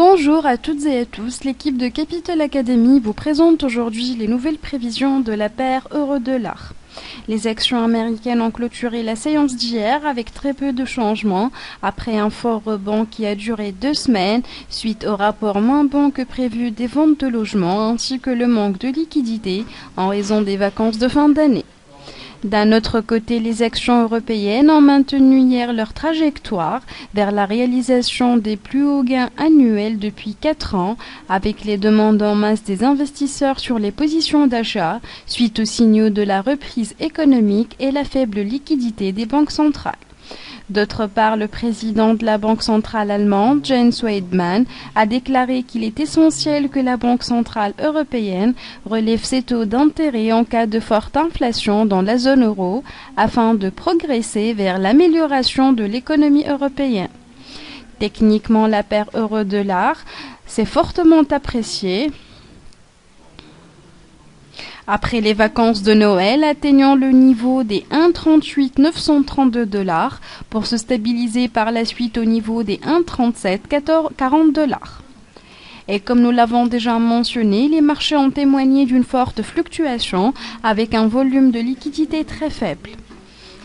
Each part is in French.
Bonjour à toutes et à tous, l'équipe de Capital Academy vous présente aujourd'hui les nouvelles prévisions de la paire euro-dollar. Les actions américaines ont clôturé la séance d'hier avec très peu de changements, après un fort rebond qui a duré 2 semaines, suite au rapport moins bon que prévu des ventes de logements ainsi que le manque de liquidité en raison des vacances de fin d'année. D'un autre côté, les actions européennes ont maintenu hier leur trajectoire vers la réalisation des plus hauts gains annuels depuis 4 ans, avec les demandes en masse des investisseurs sur les positions d'achat, suite aux signaux de la reprise économique et la faible liquidité des banques centrales. D'autre part, le président de la Banque centrale allemande, Jens Weidmann, a déclaré qu'il est essentiel que la Banque centrale européenne relève ses taux d'intérêt en cas de forte inflation dans la zone euro afin de progresser vers l'amélioration de l'économie européenne. Techniquement, la paire euro-dollar s'est fortement appréciée après les vacances de Noël, atteignant le niveau des 1,38 932 $ pour se stabiliser par la suite au niveau des 1,37 40 $. Et comme nous l'avons déjà mentionné, les marchés ont témoigné d'une forte fluctuation avec un volume de liquidité très faible.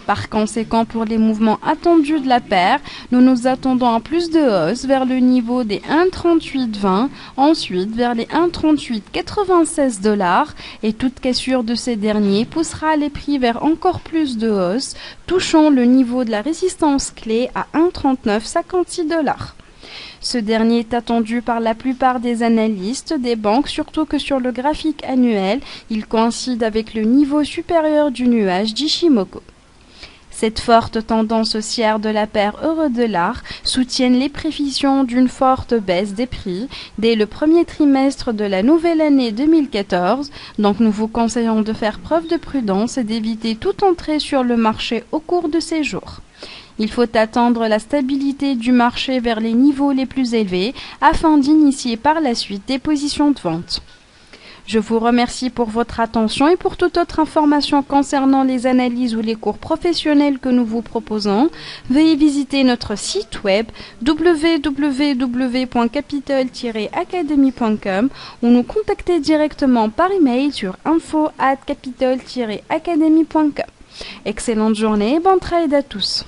Par conséquent, pour les mouvements attendus de la paire, nous nous attendons à plus de hausse vers le niveau des 1,3820, ensuite vers les 1,3896 $ et toute cassure de ces derniers poussera les prix vers encore plus de hausse, touchant le niveau de la résistance clé à 1,3956 $. Ce dernier est attendu par la plupart des analystes des banques, surtout que sur le graphique annuel, il coïncide avec le niveau supérieur du nuage d'Ishimoku. Cette forte tendance haussière de la paire euro-dollar soutiennent les prévisions d'une forte baisse des prix dès le premier trimestre de la nouvelle année 2014, donc nous vous conseillons de faire preuve de prudence et d'éviter toute entrée sur le marché au cours de ces jours. Il faut attendre la stabilité du marché vers les niveaux les plus élevés afin d'initier par la suite des positions de vente. Je vous remercie pour votre attention et pour toute autre information concernant les analyses ou les cours professionnels que nous vous proposons, veuillez visiter notre site web www.capital-academy.com ou nous contacter directement par email sur info@capital-academy.com. Excellente journée et bon trade à tous.